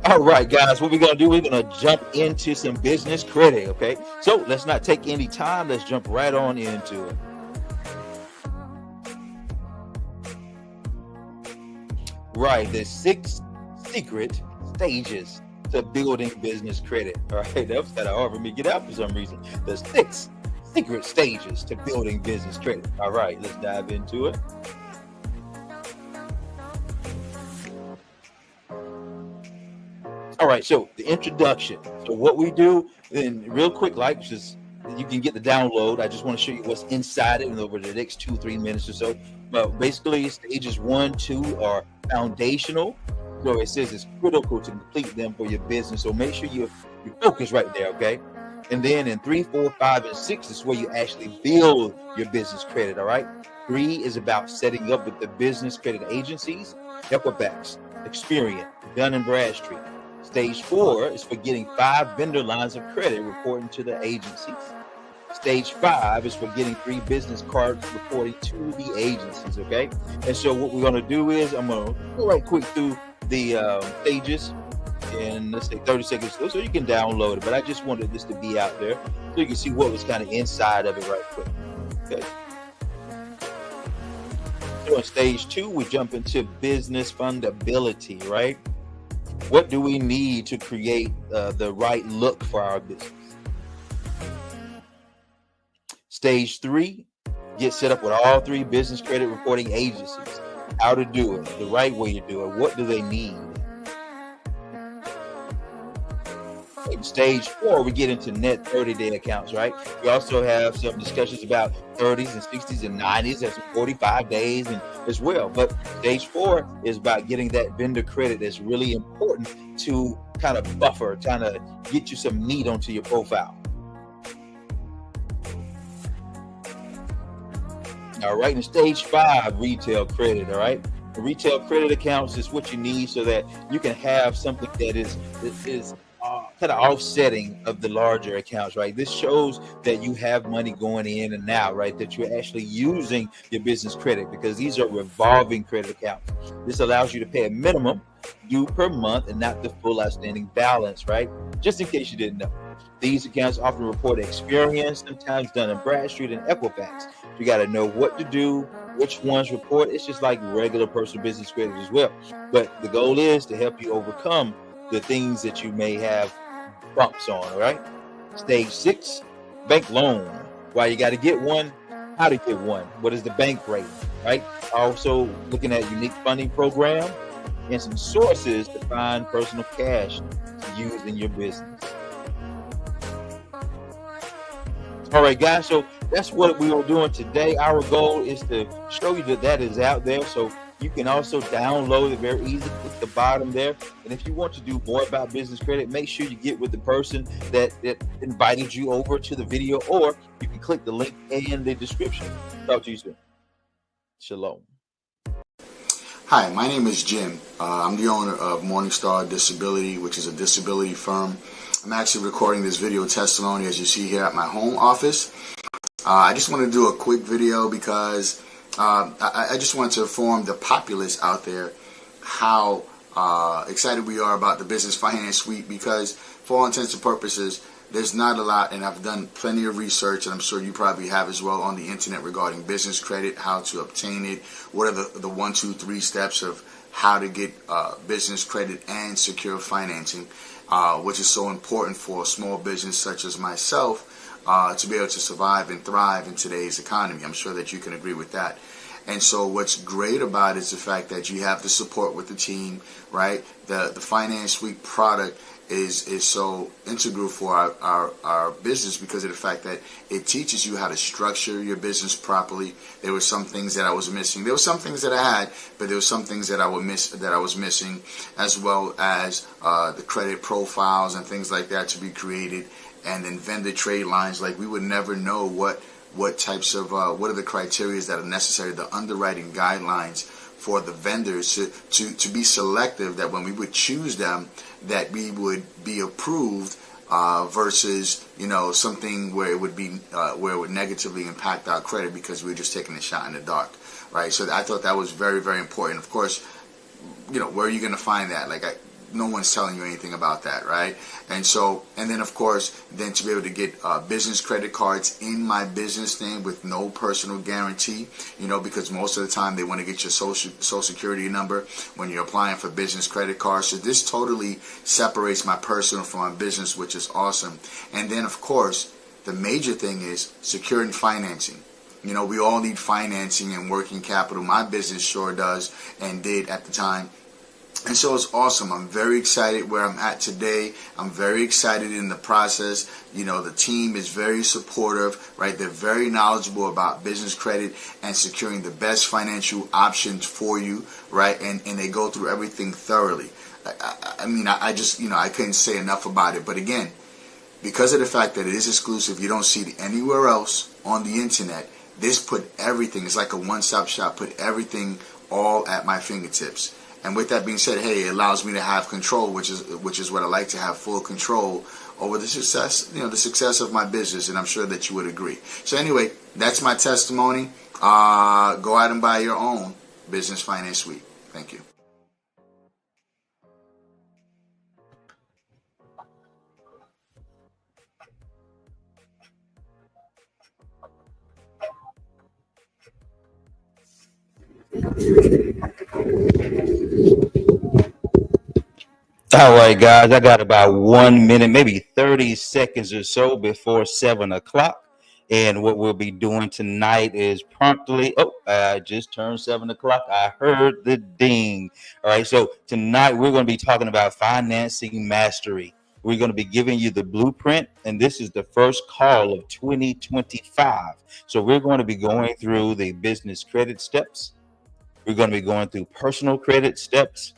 All right, guys, what we're going to do, we're going to jump into some business credit, okay? So let's not take any time. Let's jump right on into it. Right, the 6 secret stages to building business credit. All right, that was kind of hard for me to get out for some reason. The 6 secret stages to building business credit. All right, let's dive into it. All right, so the introduction. So what we do, then real quick, like just you can get the download. I just want to show you what's inside it over the next 2-3 minutes or so. But basically, stages 1, 2 are foundational. So it says it's critical to complete them for your business. So make sure you focus right there, okay? And then in 3, 4, 5, and 6 is where you actually build your business credit. All right. 3 is about setting up with the business credit agencies, Equifax, Experian, Dun & Bradstreet. Stage 4 is for getting 5 vendor lines of credit reporting to the agencies. Stage 5 is for getting 3 business cards reporting to the agencies, okay? And so what we're going to do is I'm going to go right quick through the stages in, let's say, 30 seconds so you can download it. But I just wanted this to be out there so you can see what was kind of inside of it right quick, okay? So in stage 2, we jump into business fundability, right? What do we need to create the right look for our business? Stage 3, get set up with all 3 business credit reporting agencies. How to do it, the right way to do it. What do they need? In stage 4, we get into net 30-day accounts, right? We also have some discussions about 30s and 60s and 90s. That's 45 days and as well. But stage 4 is about getting that vendor credit that's really important to kind of buffer, kind of get you some meat onto your profile. All right, in stage 5, retail credit, all right? The retail credit accounts is what you need so that you can have something that is kind of offsetting of the larger accounts, right? This shows that you have money going in and out, right? That you're actually using your business credit because these are revolving credit accounts. This allows you to pay a minimum due per month and not the full outstanding balance, right? Just in case you didn't know. These accounts often report Experian, sometimes Dun & Bradstreet and Equifax. You got to know what to do, which ones report. It's just like regular personal business credit as well. But the goal is to help you overcome the things that you may have bumps on, all right? Stage 6, bank loan. Why you got to get one, how to get one, what is the bank rate, right? Also looking at unique funding program and some sources to find personal cash to use in your business. All right, guys, so that's what we are doing today. Our goal is to show you that is out there. So you can also download it very easily. Click the bottom there. And if you want to do more about business credit, make sure you get with the person that invited you over to the video, or you can click the link in the description. Talk to you soon. Shalom. Hi, my name is Jim. I'm the owner of Morningstar Disability, which is a disability firm. I'm actually recording this video testimony, as you see here, at my home office. I just want to do a quick video because I just want to inform the populace out there how excited we are about the Business Finance Suite, because for all intents and purposes, there's not a lot, and I've done plenty of research, and I'm sure you probably have as well, on the internet regarding business credit, how to obtain it, what are the 1, 2, 3 steps of how to get business credit and secure financing, which is so important for a small business such as myself to be able to survive and thrive in today's economy. I'm sure that you can agree with that. And so what's great about it is the fact that you have the support with the team, right? The Finance Suite product is so integral for our business because of the fact that it teaches you how to structure your business properly. There were some things that I was missing. There were some things that I had, but there were some things that I was missing, as well as the credit profiles and things like that to be created, and then vendor trade lines. Like, we would never know what types of what are the criteria that are necessary, the underwriting guidelines for the vendors to be selective, that when we would choose them, that we would be approved versus something where it would be where it would negatively impact our credit because we were just taking a shot in the dark. right? So I thought that was very, very important. Of course, where are you going to find that? No one's telling you anything about that, right? And then of course, then to be able to get business credit cards in my business name with no personal guarantee, because most of the time they want to get your social security number when you're applying for business credit cards. So this totally separates my personal from my business, which is awesome. And then of course, the major thing is securing financing. We all need financing and working capital. My business sure does and did at the time. And so it's awesome. I'm very excited where I'm at today. I'm very excited in the process. The team is very supportive, right? They're very knowledgeable about business credit and securing the best financial options for you, right? And they go through everything thoroughly. I just, I couldn't say enough about it. But again, because of the fact that it is exclusive, you don't see it anywhere else on the internet. This put everything, it's like a one-stop shop, put everything all at my fingertips. And with that being said, hey, it allows me to have control, which is what I like, to have full control over the success of my business, and I'm sure that you would agree. So anyway, that's my testimony. Go out and buy your own Business Finance Suite. Thank you. All right, guys, I got about 1 minute, maybe 30 seconds or so before 7 o'clock. And what we'll be doing tonight is promptly, I just turned 7 o'clock. I heard the ding. All right, so tonight we're going to be talking about financing mastery. We're going to be giving you the blueprint, and this is the first call of 2025. So we're going to be going through the business credit steps. We're going to be going through personal credit steps.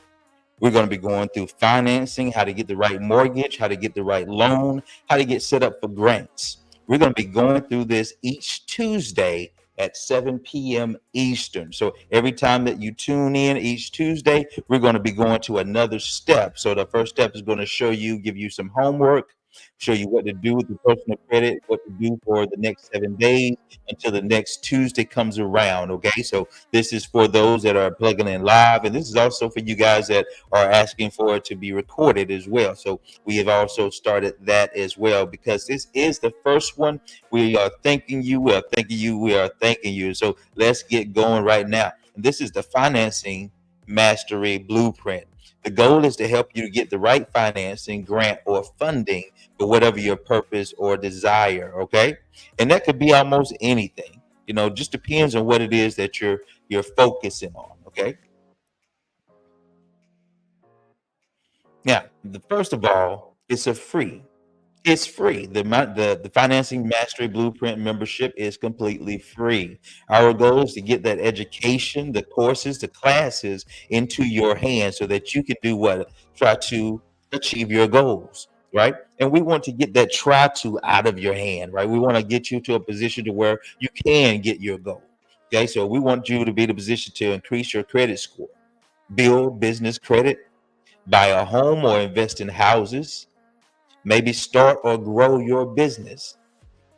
We're going to be going through financing, how to get the right mortgage, how to get the right loan, how to get set up for grants. We're going to be going through this each Tuesday at 7 p.m. Eastern. So every time that you tune in each Tuesday, we're going to be going to another step. So the first step is going to give you some homework, show you what to do with the personal credit, what to do for the next 7 days until the next Tuesday comes around. Okay, so this is for those that are plugging in live, and this is also for you guys that are asking for it to be recorded as well. So we have also started that as well, because this is the first one. We are thanking you. We are thanking you. We are thanking you. So let's get going right now. And this is the Financing Mastery Blueprint. The goal is to help you to get the right financing, grant, or funding for whatever your purpose or desire, okay? And that could be almost anything. Just depends on what it is that you're focusing on, okay? Now, first of all, it's free. The Financing Mastery Blueprint membership is completely free. Our goal is to get that education, the courses, the classes into your hands so that you can do what? Try to achieve your goals, right? And we want to get that try to out of your hand, right? We want to get you to a position to where you can get your goal. Okay, so we want you to be in a position to increase your credit score, build business credit, buy a home or invest in houses, maybe start or grow your business.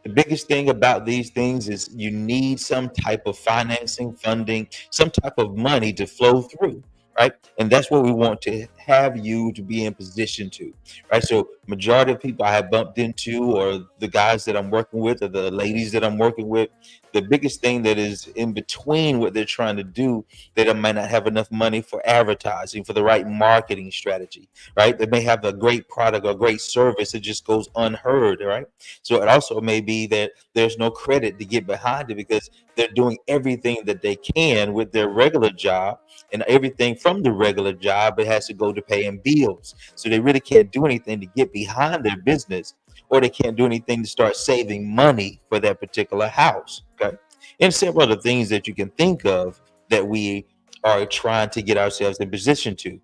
The biggest thing about these things is you need some type of financing, funding, some type of money to flow through, right? And that's what we want to have you to be in position to, right? So majority of people I have bumped into, or the guys that I'm working with, or the ladies that I'm working with, the biggest thing that is in between what they're trying to do, they might not have enough money for advertising, for the right marketing strategy, right? They may have a great product or great service that just goes unheard, right? So it also may be that there's no credit to get behind it because they're doing everything that they can with their regular job, and everything from the regular job, it has to go to paying bills. So they really can't do anything to get behind their business, or they can't do anything to start saving money for that particular house. Okay. And several other things that you can think of that we are trying to get ourselves in position to.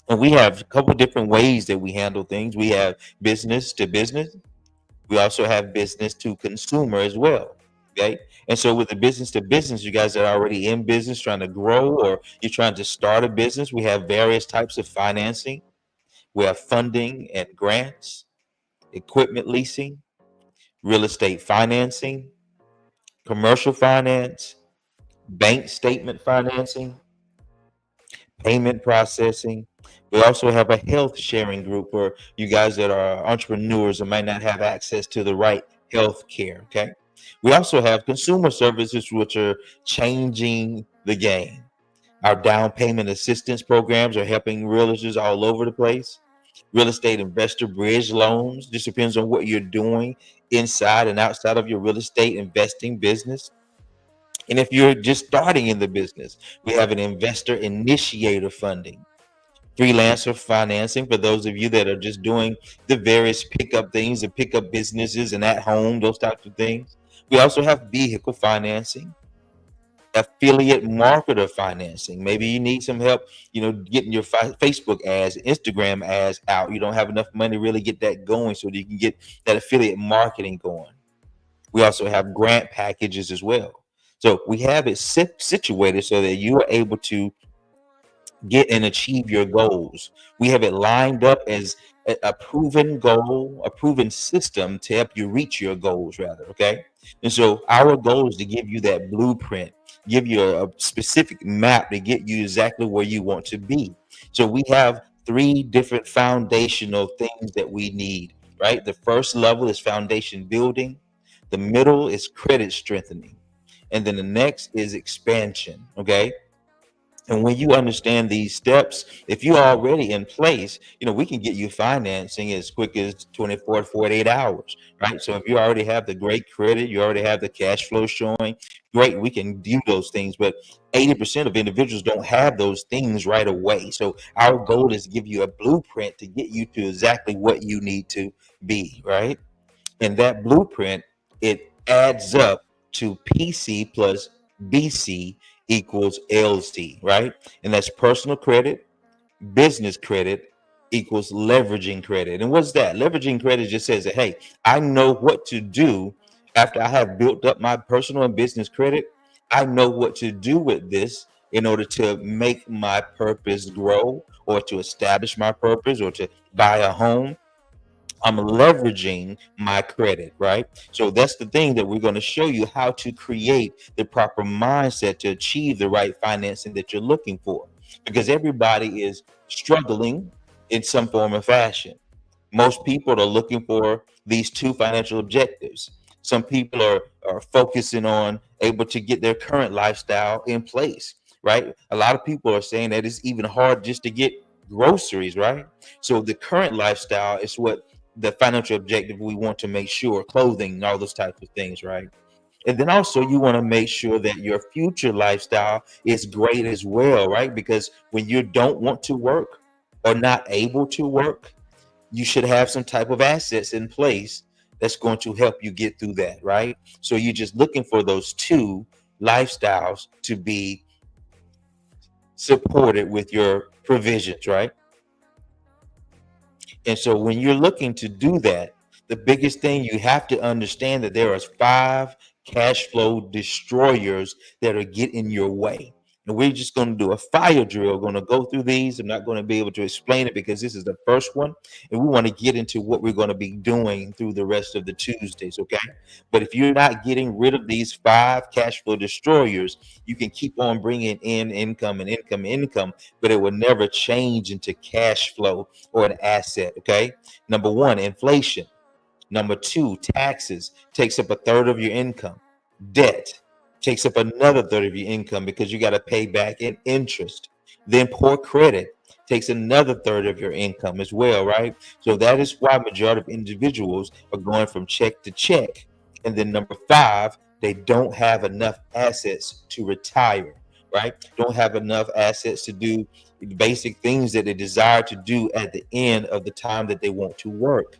And we have a couple different ways that we handle things. We have business to business. We also have business to consumer as well. Okay. And so with the business to business, you guys are already in business trying to grow, or you're trying to start a business. We have various types of financing. We have funding and grants, equipment leasing, real estate financing, commercial finance, bank statement financing, payment processing. We also have a health sharing group for you guys that are entrepreneurs and might not have access to the right health care. Okay. We also have consumer services, which are changing the game. Our down payment assistance programs are helping realtors all over the place. Real estate investor bridge loans just depends on what you're doing inside and outside of your real estate investing business. And if you're just starting in the business, we have an investor initiator funding, freelancer financing for those of you that are just doing the various pickup things and pickup businesses and at home, those types of things. We also have vehicle financing, affiliate marketer financing. Maybe you need some help, getting your Facebook ads, Instagram ads out. You don't have enough money to really get that going so that you can get that affiliate marketing going. We also have grant packages as well. So we have it situated so that you are able to get and achieve your goals. We have it lined up as a proven goal, a proven system to help you reach your goals, rather. Okay. And so our goal is to give you that blueprint, give you a specific map to get you exactly where you want to be. So we have three different foundational things that we need, right? The first level is foundation building, the middle is credit strengthening, and then the next is expansion. Okay. And when you understand these steps, if you're already in place, we can get you financing as quick as 24 to 48 hours, right? So if you already have the great credit, you already have the cash flow showing, great, we can do those things. But 80% of individuals don't have those things right away. So our goal is to give you a blueprint to get you to exactly what you need to be, right? And that blueprint, it adds up to PC plus BC equals LC, right? And that's personal credit, business credit equals leveraging credit. And what's that? Leveraging credit just says that, hey, I know what to do after I have built up my personal and business credit. I know what to do with this in order to make my purpose grow or to establish my purpose or to buy a home. I'm leveraging my credit, right? So that's the thing that we're going to show you how to create the proper mindset to achieve the right financing that you're looking for. Because everybody is struggling in some form or fashion. Most people are looking for these two financial objectives. Some people are focusing on able to get their current lifestyle in place, right? A lot of people are saying that it's even hard just to get groceries, right? So the current lifestyle is what the financial objective we want to make sure, clothing and all those types of things, right? And then also you want to make sure that your future lifestyle is great as well, right? Because when you don't want to work or not able to work, you should have some type of assets in place that's going to help you get through that, right? So you're just looking for those two lifestyles to be supported with your provisions, right? And so when you're looking to do that, the biggest thing you have to understand that there are 5 cash flow destroyers that are getting your way. And we're just going to do a fire drill. We're going to go through these. I'm not going to be able to explain it because this is the first one. And we want to get into what we're going to be doing through the rest of the Tuesdays. Okay. But if you're not getting rid of these 5 cash flow destroyers, you can keep on bringing in income and income and income, but it will never change into cash flow or an asset. Okay. Number 1, inflation. Number 2, taxes takes up a third of your income. Debt takes up another third of your income because you got to pay back in interest. Then poor credit takes another third of your income as well, right? So that is why majority of individuals are going from check to check. And then number 5, they don't have enough assets to retire, right? Don't have enough assets to do the basic things that they desire to do at the end of the time that they want to work,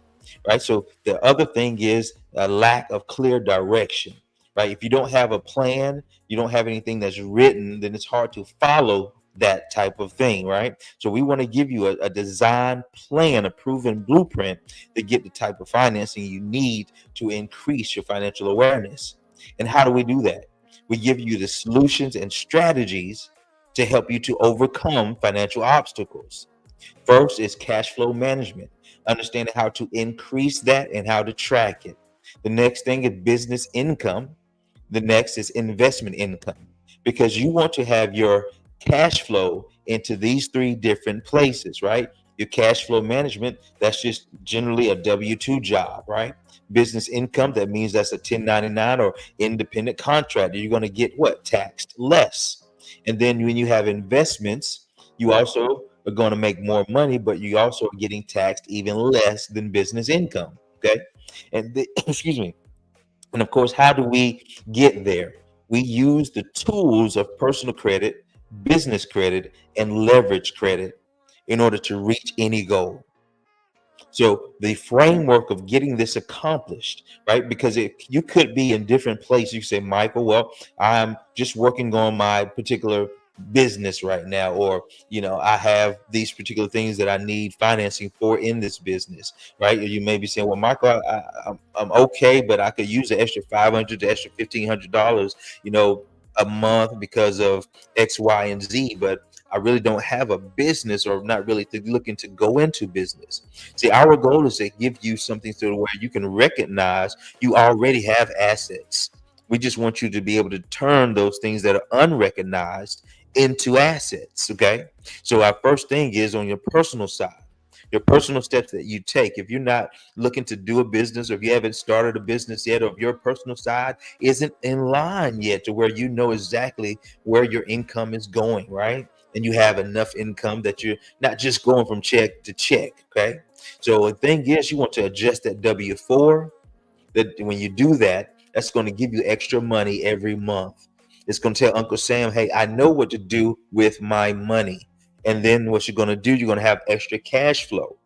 right? So the other thing is a lack of clear direction, right? If you don't have a plan, you don't have anything that's written, then it's hard to follow that type of thing, right? So we want to give you a design plan, a proven blueprint to get the type of financing you need to increase your financial awareness. And how do we do that? We give you the solutions and strategies to help you to overcome financial obstacles. First is cash flow management, understanding how to increase that and how to track it. The next thing is business income. The next is investment income, because you want to have your cash flow into these three different places, right? Your cash flow management, that's just generally a W-2 job, right? Business income, that means that's a 1099 or independent contractor. You're going to get what? Taxed less. And then when you have investments, you also are going to make more money, but you also are getting taxed even less than business income. Okay. And excuse me. And of course, how do we get there? We use the tools of personal credit, business credit, and leverage credit in order to reach any goal. So the framework of getting this accomplished, right? Because you could be in different places. You say, Michael, well, I'm just working on my particular business right now, or I have these particular things that I need financing for in this business, right? Or you may be saying, well, Michael, I'm okay, but I could use the extra 500 to extra $1,500, a month because of X, Y, and Z, but I really don't have a business, or not really looking to go into business. See, our goal is to give you something to where you can recognize you already have assets. We just want you to be able to turn those things that are unrecognized into assets. Okay. So our first thing is on your personal side, your personal steps that you take. If you're not looking to do a business, or if you haven't started a business yet, or if your personal side isn't in line yet to where you know exactly where your income is going, right? And you have enough income that you're not just going from check to check. Okay. So the thing is, you want to adjust that W-4. That when you do that, that's going to give you extra money every month. It's going to tell Uncle Sam, hey, I know what to do with my money. And then what you're going to do, you're going to have extra cash flow.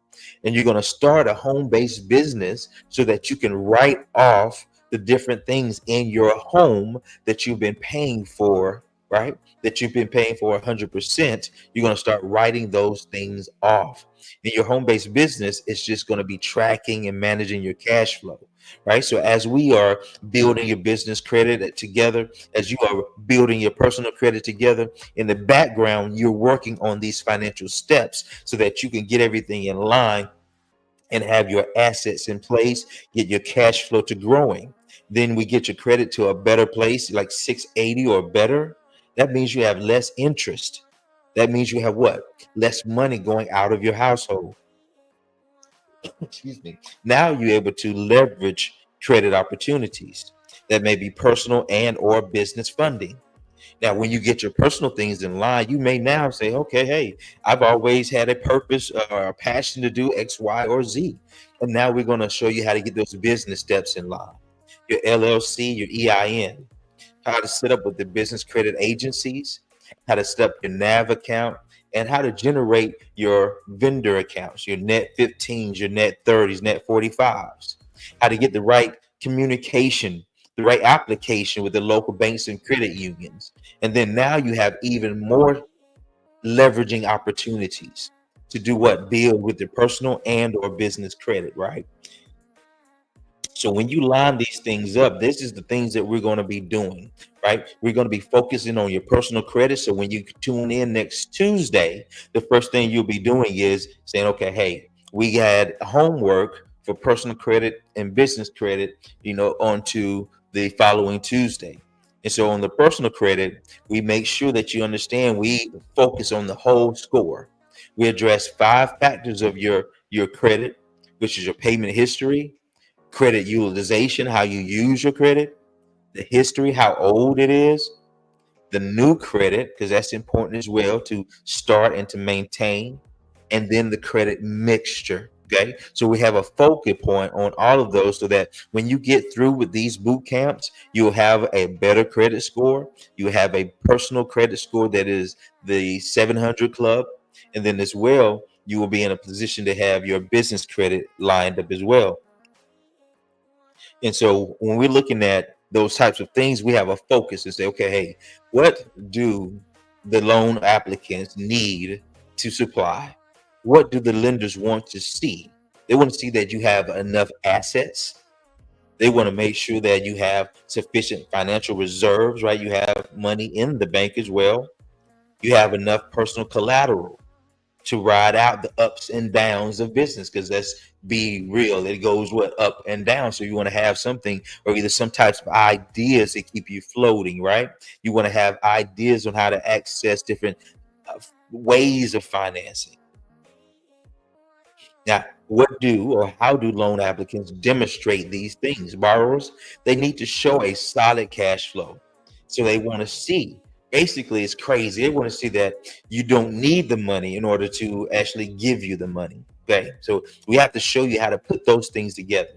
And you're going to start a home-based business so that you can write off the different things in your home that you've been paying for, right? That you've been paying for 100%. You're going to start writing those things off. In your home-based business, it's just going to be tracking and managing your cash flow, right? So as we are building your business credit together, as you are building your personal credit together, in the background, you're working on these financial steps so that you can get everything in line and have your assets in place, get your cash flow to growing. Then we get your credit to a better place, like 680 or better. That means you have less interest. That means you have what? Less money going out of your household. Excuse me. Now you're able to leverage credit opportunities that may be personal and or business funding. Now, when you get your personal things in line, you may now say, okay, hey, I've always had a purpose or a passion to do X, Y, or Z. And now we're going to show you how to get those business steps in line. Your LLC, your EIN, how to set up with the business credit agencies, how to set up your NAV account, and how to generate your vendor accounts, your net 15s, your net 30s, net 45s, how to get the right communication, the right application with the local banks and credit unions. And then now you have even more leveraging opportunities to do what? Build with your personal and or business credit, right? So when you line these things up, this is the things that we're going to be doing, right? We're going to be focusing on your personal credit. So when you tune in next Tuesday, the first thing you'll be doing is saying, okay, hey, we had homework for personal credit and business credit, onto the following Tuesday. And so on the personal credit, we make sure that you understand we focus on the whole score. We address 5 factors of your credit, which is your payment history, credit utilization, how you use your credit, the history, how old it is, the new credit, because that's important as well to start and to maintain, and then the credit mixture. Okay, so we have a focal point on all of those so that when you get through with these boot camps, you'll have a better credit score. You have a personal credit score that is the 700 club, and then as well, you will be in a position to have your business credit lined up as well. And so when we're looking at those types of things, we have a focus and say, okay, hey, what do the loan applicants need to supply? What do the lenders want to see? They want to see that you have enough assets. They want to make sure that you have sufficient financial reserves, right? You have money in the bank as well. You have enough personal collateral. to ride out the ups and downs of business, because let's be real, it goes what up and down. So you want to have something, or either some types of ideas that keep you floating, right? You want to have ideas on how to access different ways of financing. Now, what do or how do loan applicants demonstrate these things? Borrowers, they need to show a solid cash flow. So they want to see, basically, it's crazy. They want to see that you don't need the money in order to actually give you the money. Okay. So we have to show you how to put those things together,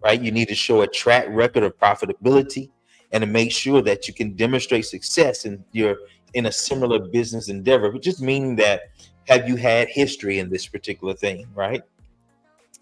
right? You need to show a track record of profitability and to make sure that you can demonstrate success in a similar business endeavor, which just meaning that have you had history in this particular thing, right?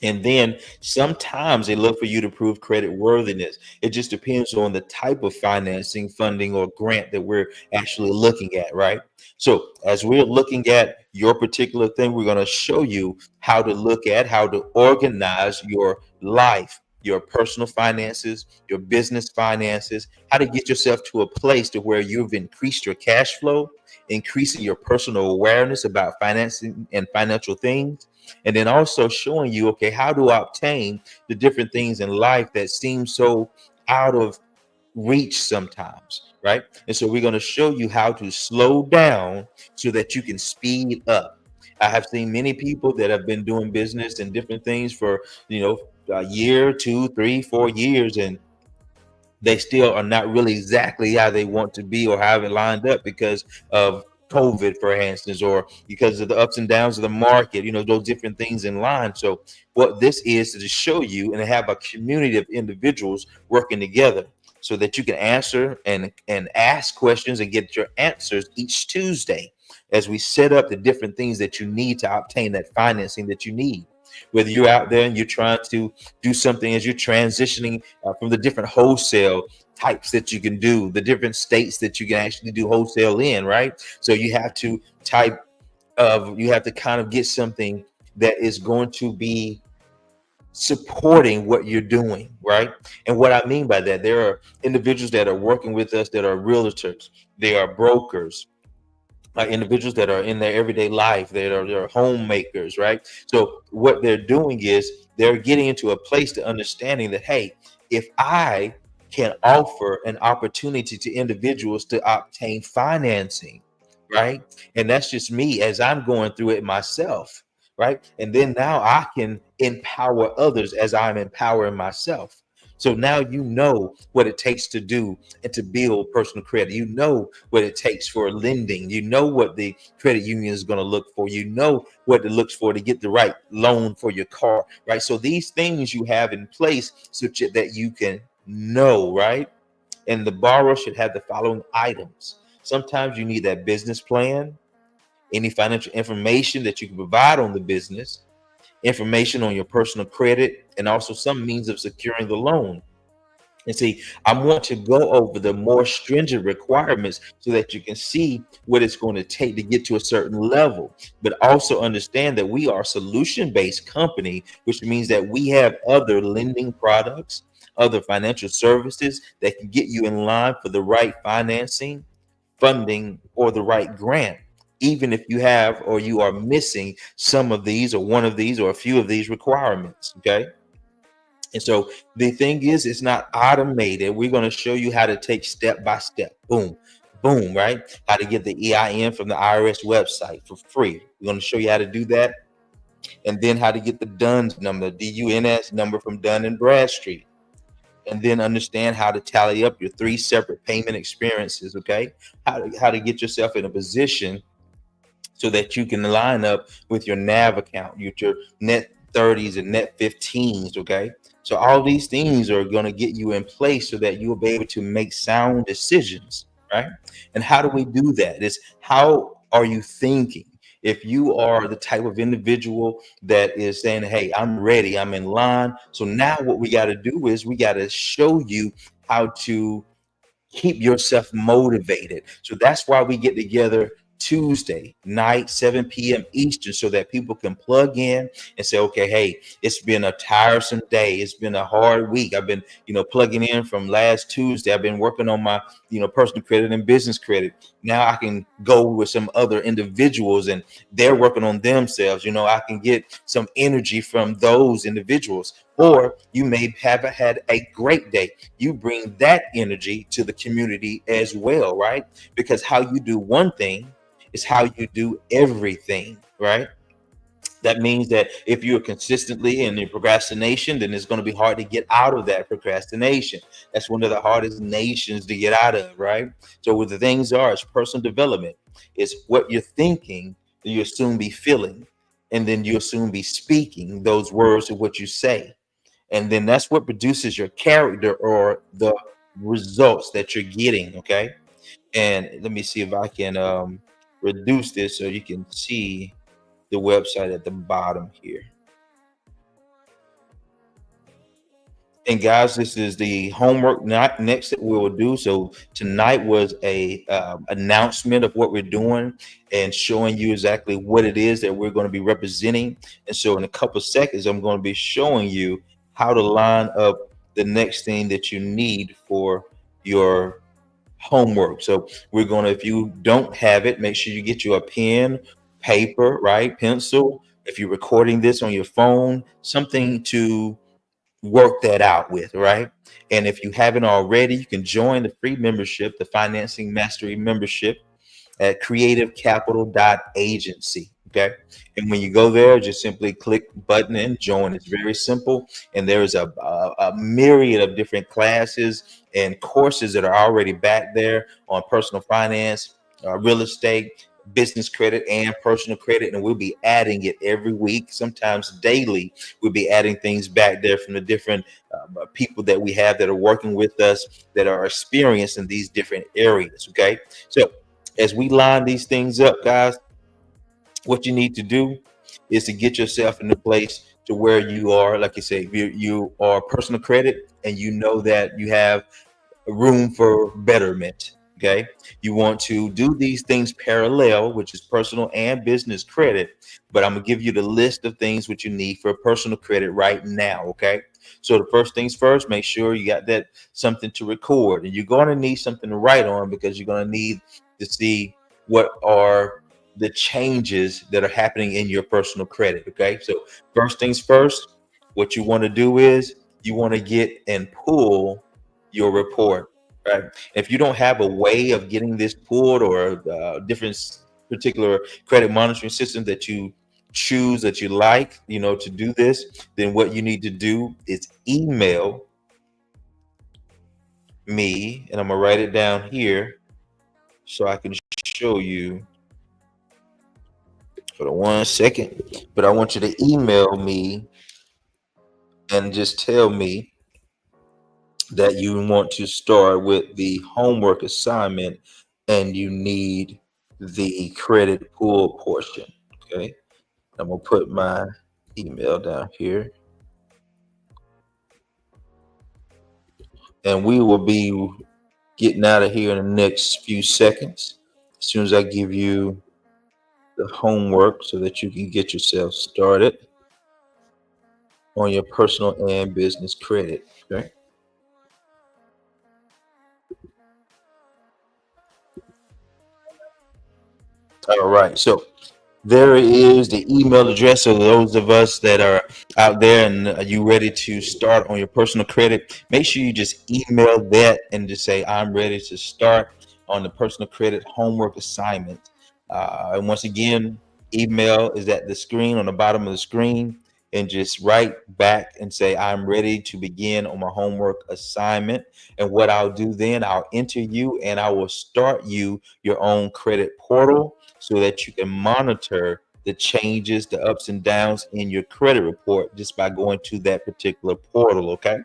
And then sometimes they look for you to prove credit worthiness. It just depends on the type of financing, funding, or grant that we're actually looking at, right? So as we're looking at your particular thing, we're going to show you how to organize your life, your personal finances, your business finances, how to get yourself to a place to where you've increased your cash flow, increasing your personal awareness about financing and financial things, and then also showing you, okay, how to obtain the different things in life that seem so out of reach sometimes, right? And so we're going to show you how to slow down so that you can speed up. I have seen many people that have been doing business and different things for, a year, 2, 3, 4 years, and they still are not really exactly how they want to be or have it lined up because of COVID, for instance, or because of the ups and downs of the market, those different things in line. So what this is to show you and have a community of individuals working together so that you can answer and ask questions and get your answers each Tuesday as we set up the different things that you need to obtain that financing that you need. Whether you're out there and you're trying to do something as you're transitioning from the different wholesale types that you can do, the different states that you can actually do wholesale in, right? So you have to kind of get something that is going to be supporting what you're doing, right? And what I mean by that, there are individuals that are working with us that are realtors, they are brokers, individuals that are in their everyday life, they're homemakers, right? So what they're doing is they're getting into a place to understanding that, hey, if I can offer an opportunity to individuals to obtain financing, right? And that's just me as I'm going through it myself, right? And then now I can empower others as I'm empowering myself. So now you know what it takes to do and to build personal credit. You know what it takes for lending. You know what the credit union is going to look for. You know what it looks for to get the right loan for your car, right? So these things you have in place so that you can know, right? And the borrower should have the following items. Sometimes you need that business plan, any financial information that you can provide on the business, information on your personal credit, and also some means of securing the loan. And see, I want to go over the more stringent requirements so that you can see what it's going to take to get to a certain level, but also understand that we are a solution-based company, which means that we have other lending products, other financial services that can get you in line for the right financing, funding, or the right grant, even if you have or you are missing some of these or one of these or a few of these requirements. Okay. And so the thing is, it's not automated. We're going to show you how to take step by step. Boom, boom, right? How to get the EIN from the IRS website for free. We're going to show you how to do that. And then how to get the DUNS number, the DUNS number from Dun and Bradstreet. And then understand how to tally up your 3 separate payment experiences. Okay. How to get yourself in a position so that you can line up with your NAV account, your net 30s and net 15s. Okay. So all these things are going to get you in place so that you'll be able to make sound decisions, right? And how do we do that? Is how are you thinking? If you are the type of individual that is saying, hey, I'm ready, I'm in line. So now what we got to do is we got to show you how to keep yourself motivated. So that's why we get together Tuesday night, 7 p.m. Eastern, so that people can plug in and say, okay, hey, it's been a tiresome day. It's been a hard week. I've been, plugging in from last Tuesday. I've been working on my, personal credit and business credit. Now I can go with some other individuals and they're working on themselves. I can get some energy from those individuals. Or you may have had a great day. You bring that energy to the community as well, right? Because how you do one thing is how you do everything, right? That means that if you're consistently in the procrastination, then it's going to be hard to get out of that procrastination. That's one of the hardest nations to get out of, right? So what the things are is personal development. It's what you're thinking, you'll soon be feeling, and then you'll soon be speaking those words of what you say. And then that's what produces your character or the results that you're getting. Okay. And let me see if I can reduce this so you can see the website at the bottom here. And guys, this is the homework next that we will do. So tonight was a announcement of what we're doing and showing you exactly what it is that we're going to be representing. And so in a couple of seconds, I'm going to be showing you how to line up the next thing that you need for your homework. So we're going to, if you don't have it, make sure you get you a pen, paper, right, pencil. If you're recording this on your phone, something to work that out with, right? And if you haven't already, you can join the free membership, the Financing Mastery membership at creativecapital.agency. Okay. And when you go there, just simply click button and join. It's very simple. And there's a myriad of different classes and courses that are already back there on personal finance, real estate, business credit, and personal credit. And we'll be adding it every week, sometimes daily. We'll be adding things back there from the different people that we have that are working with us that are experienced in these different areas. Okay. So as we line these things up, guys, what you need to do is to get yourself in a place to where you are, like you say, you are personal credit and you know that you have room for betterment. Okay. You want to do these things parallel, which is personal and business credit. But I'm going to give you the list of things what you need for personal credit right now. Okay. So the first things first, make sure you got that something to record, and you're going to need something to write on because you're going to need to see what are the changes that are happening in your personal credit. Okay. So first things first, what you want to do is you want to get and pull your report. Right. If you don't have a way of getting this pulled or different particular credit monitoring system that you choose that you like, to do this, then what you need to do is email me, and I'm gonna write it down here so I can show you. Hold on 1 second, but I want you to email me and just tell me that you want to start with the homework assignment and you need the credit pull portion. Okay. I'm gonna put my email down here and we will be getting out of here in the next few seconds as soon as I give you the homework so that you can get yourself started on your personal and business credit. Okay. All right. So there is the email address of those of us that are out there and are you ready to start on your personal credit. Make sure you just email that and just say, I'm ready to start on the personal credit homework assignment. And once again, email is at the screen on the bottom of the screen, and just write back and say, I'm ready to begin on my homework assignment. And what I'll do then, I'll enter you and I will start you your own credit portal so that you can monitor the changes, the ups and downs in your credit report just by going to that particular portal. Okay.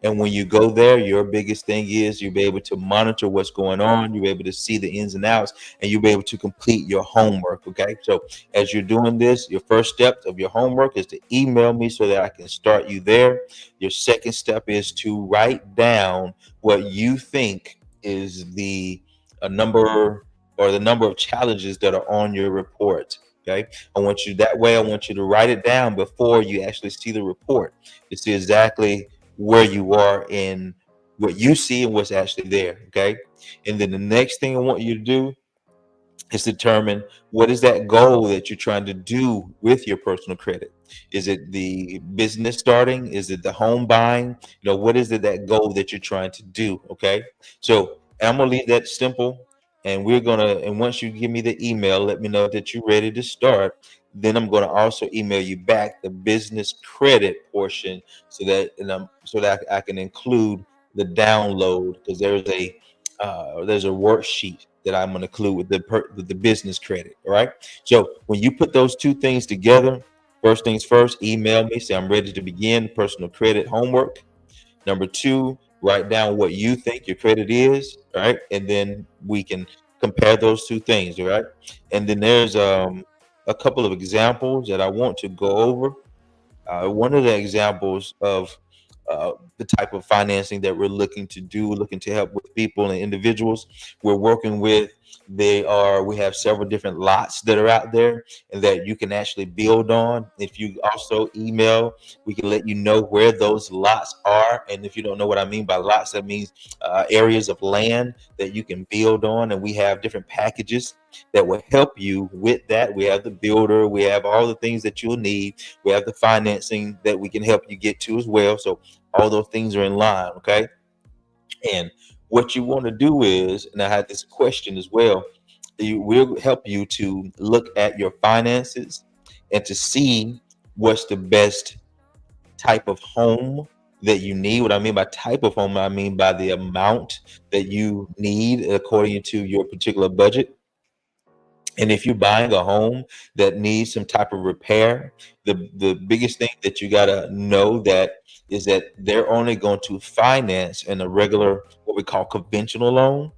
And when you go there, your biggest thing is you'll be able to monitor what's going on. You'll be able to see the ins and outs, and you'll be able to complete your homework. Okay. So as you're doing this, your first step of your homework is to email me so that I can start you there. Your second step is to write down what you think is the number or the number of challenges that are on your report. Okay. I want you to write it down before you actually see the report to see exactly where you are in what you see and what's actually there. Okay. And then the next thing I want you to do is determine what is that goal that you're trying to do with your personal credit. Is it the business starting? Is it the home buying? What is it, that goal that you're trying to do? Okay. So I'm gonna leave that simple, and once you give me the email, let me know that you're ready to start. Then I'm going to also email you back the business credit portion, so that I can include the download, because there's a worksheet that I'm going to include with the business credit. All right. So when you put those two things together, first things first, email me, say I'm ready to begin personal credit homework. Number two, write down what you think your credit is. All right. And then we can compare those two things. All right. And then there's a couple of examples that I want to go over. One of the examples of the type of financing that we're looking to do, looking to help with people and individuals we're working with. We have several different lots that are out there and that you can actually build on. If you also email, we can let you know where those lots are. And if you don't know what I mean by lots, that means areas of land that you can build on. And we have different packages that will help you with that. We have the builder, we have all the things that you'll need. We have the financing that we can help you get to as well. So all those things are in line. Okay. And what you want to do is, and I had this question as well, will help you to look at your finances and to see what's the best type of home that you need. What I mean by type of home, I mean by the amount that you need according to your particular budget. And if you're buying a home that needs some type of repair, the biggest thing that you gotta know that is that they're only going to finance in a regular, what we call conventional loan.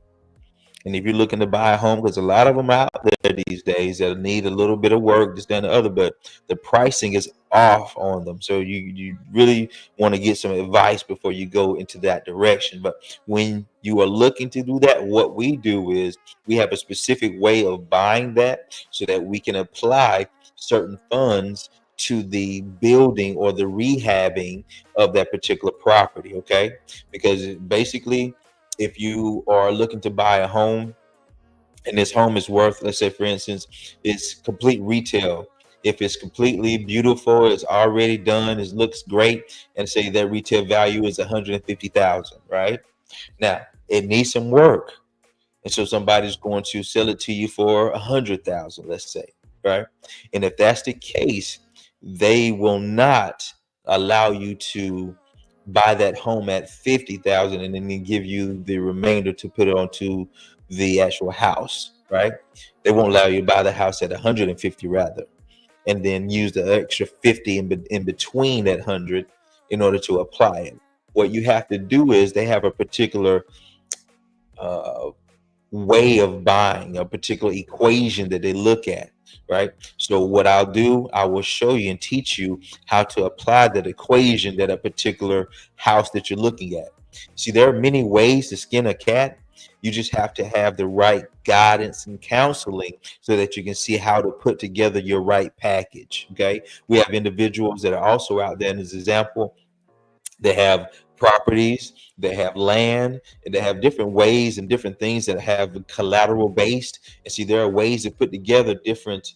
And if you're looking to buy a home, because a lot of them out there these days that need a little bit of work, this, that, and the other, but the pricing is off on them. So you really want to get some advice before you go into that direction. But when you are looking to do that, what we do is we have a specific way of buying that so that we can apply certain funds to the building or the rehabbing of that particular property. Okay. Because basically, if you are looking to buy a home and this home is worth, let's say for instance, it's complete retail. If it's completely beautiful, it's already done, it looks great, and say that retail value is 150,000, right? Now it needs some work. And so somebody's going to sell it to you for 100,000, let's say, right? And if that's the case, they will not allow you to buy that home at 50,000 and then give you the remainder to put it onto the actual house, right? They won't allow you to buy the house at 150 rather, and then use the extra 50 in between that 100 in order to apply it. What you have to do is they have a particular uh, way of buying, a particular equation that they look at, right? So what I'll do, I will show you and teach you how to apply that equation that a particular house that you're looking at. See, there are many ways to skin a cat. You just have to have the right guidance and counseling so that you can see how to put together your right package. Okay. We have individuals that are also out there, in this example, they have properties, they have land, and they have different ways and different things that have collateral based. And see, there are ways to put together different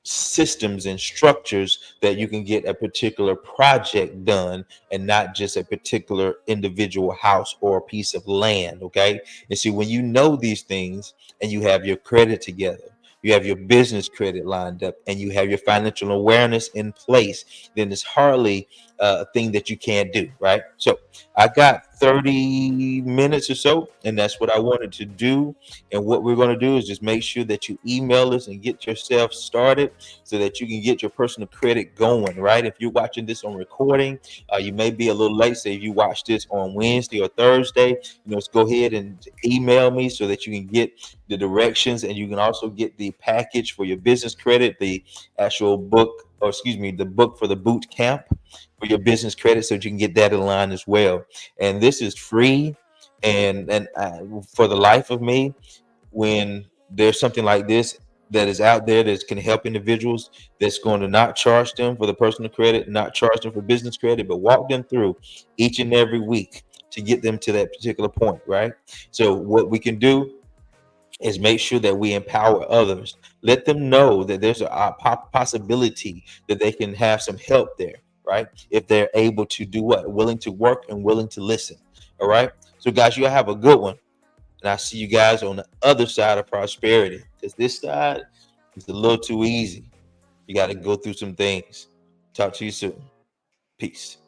systems and structures that you can get a particular project done and not just a particular individual house or a piece of land. Okay. And see, when you know these things and you have your credit together, you have your business credit lined up, and you have your financial awareness in place, then it's hardly a thing that you can't do, right? So I got 30 minutes or so, and that's what I wanted to do. And what we're going to do is just make sure that you email us and get yourself started so that you can get your personal credit going, right? If you're watching this on recording, you may be a little late. Say if you watch this on Wednesday or Thursday, let's go ahead and email me so that you can get the directions, and you can also get the package for your business credit, the actual book, or excuse me, the book for the boot camp for your business credit, so that you can get that in line as well. And this is free. And for the life of me, when there's something like this that is out there that can help individuals, that's going to not charge them for the personal credit, not charge them for business credit, but walk them through each and every week to get them to that particular point, right? So what we can do is make sure that we empower others. Let them know that there's possibility that they can have some help there, right? If they're able to do what? Willing to work and willing to listen. All right. So, guys, you have a good one. And I see you guys on the other side of prosperity, because this side is a little too easy. You got to go through some things. Talk to you soon. Peace.